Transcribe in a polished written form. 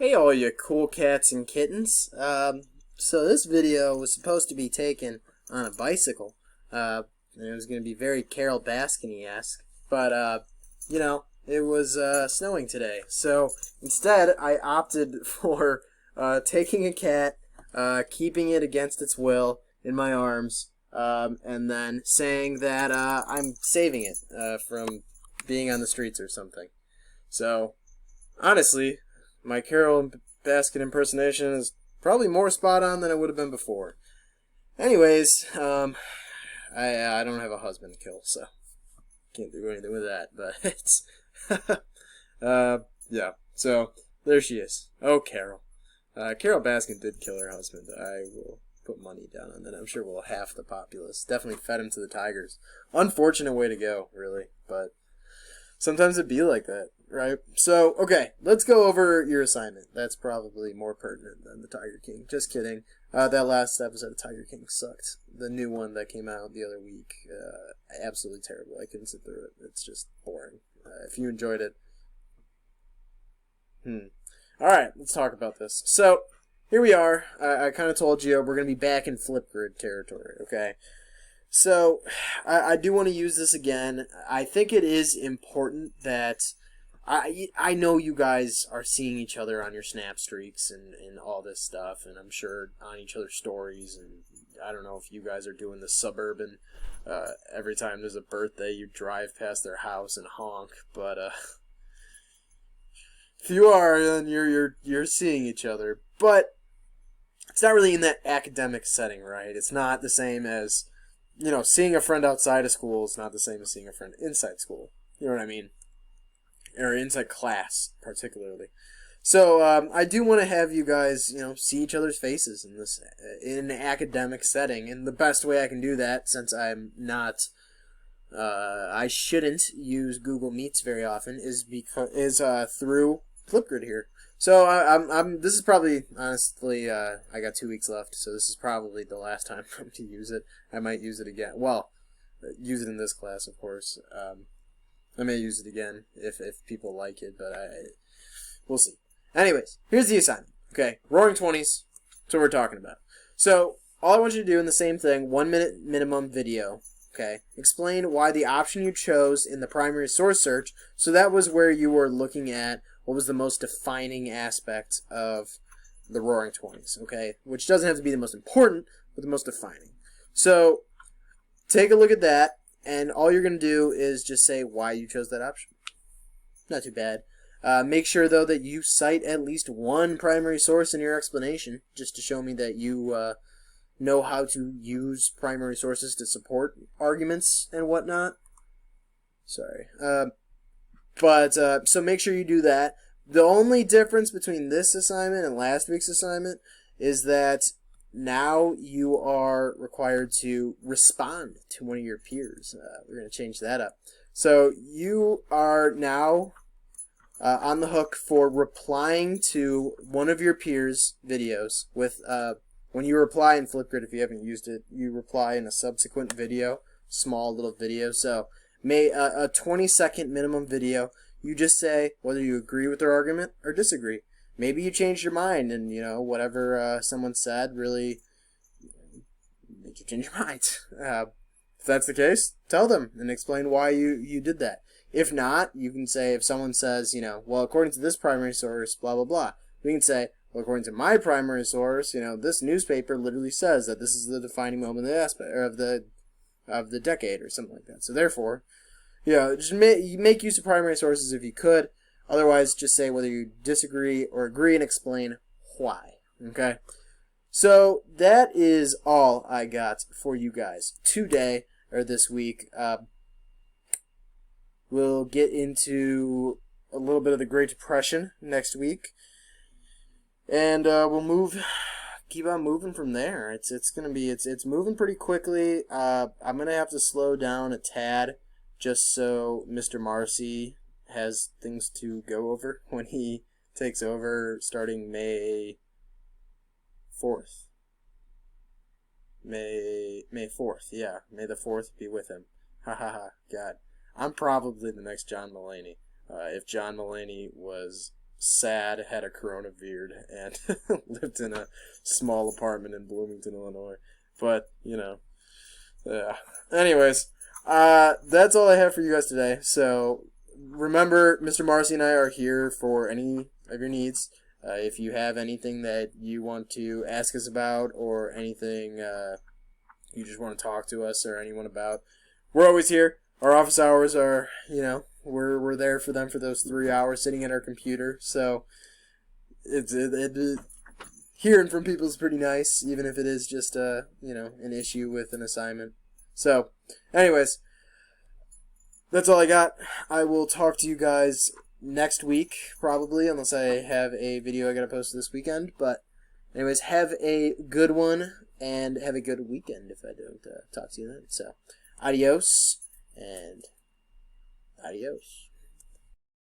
Hey all you cool cats and kittens. So this video was supposed to be taken on a bicycle. And it was going to be very Carol Baskin-esque. But, it was snowing today. So instead, I opted for taking a cat, keeping it against its will in my arms, and then saying that I'm saving it from being on the streets or something. So, honestly, my Carol Baskin impersonation is probably more spot on than it would have been before. Anyways, I don't have a husband to kill, so can't do anything with that. But it's, yeah. So there she is. Oh, Carol. Carol Baskin did kill her husband. I will put money down on that. I'm sure we'll half the populace. Definitely fed him to the tigers. Unfortunate way to go, really, but sometimes it be like that, right? So, okay, let's go over your assignment. That's probably more pertinent than the Tiger King. Just kidding. That last episode of Tiger King sucked. The new one that came out the other week, absolutely terrible. I couldn't sit through it. It's just boring. If you enjoyed it, Alright, let's talk about this. So, here we are. I kind of told you we're going to be back in Flipgrid territory, okay? So, I do want to use this again. I think it is important that I know you guys are seeing each other on your snap streaks and all this stuff, and I'm sure on each other's stories, and I don't know if you guys are doing the suburban, every time there's a birthday, you drive past their house and honk, but if you are, then you're seeing each other. But it's not really in that academic setting, right? It's not the same as seeing a friend outside of school is not the same as seeing a friend inside school. You know what I mean? Or inside class, particularly. So I do want to have you guys, see each other's faces in an academic setting, and the best way I can do that, since I'm not, I shouldn't use Google Meets very often, is through Flipgrid here. So this is probably, honestly, I got 2 weeks left, so this is probably the last time I'm going to use it. I might use it again. Well, use it in this class, of course. I may use it again if people like it, but we'll see. Anyways, here's the assignment. Okay, Roaring Twenties. That's what we're talking about. So all I want you to do in the same thing, 1 minute minimum video. Okay, explain why the option you chose in the primary source search. So that was where you were looking at what was the most defining aspect of the Roaring Twenties. Okay, which doesn't have to be the most important, but the most defining. So take a look at that. And all you're going to do is just say why you chose that option. Not too bad. Make sure, though, that you cite at least one primary source in your explanation, just to show me that you know how to use primary sources to support arguments and whatnot. Sorry. So make sure you do that. The only difference between this assignment and last week's assignment is that now you are required to respond to one of your peers. We're going to change that up. So you are now on the hook for replying to one of your peers' videos with when you reply in Flipgrid, if you haven't used it, you reply in a subsequent video, small little video. So a 20-second minimum video. You just say whether you agree with their argument or disagree. Maybe you changed your mind and, whatever someone said really made you change your mind. If that's the case, tell them and explain why you did that. If not, you can say, if someone says, well, according to this primary source, blah, blah, blah. We can say, well, according to my primary source, this newspaper literally says that this is the defining moment of the decade or something like that. So therefore, just make use of primary sources if you could. Otherwise, just say whether you disagree or agree and explain why. Okay? So, that is all I got for you guys today, or this week. We'll get into a little bit of the Great Depression next week. And we'll keep on moving from there. It's moving pretty quickly. I'm going to have to slow down a tad just so Mr. Marcy has things to go over when he takes over starting May 4th. May 4th, yeah. May the 4th be with him. Ha ha ha, God. I'm probably the next John Mulaney. If John Mulaney was sad, had a corona beard, and lived in a small apartment in Bloomington, Illinois. But, yeah. Anyways, that's all I have for you guys today. So, remember, Mr. Marcy and I are here for any of your needs. If you have anything that you want to ask us about, or anything you just want to talk to us or anyone about, we're always here. Our office hours are, we're there for them for those 3 hours sitting at our computer. So hearing from people is pretty nice, even if it is just an issue with an assignment. So, anyways, that's all I got. I will talk to you guys next week, probably, unless I have a video I gotta post this weekend. But anyways, have a good one, and have a good weekend if I don't talk to you then. So, adios, and adios.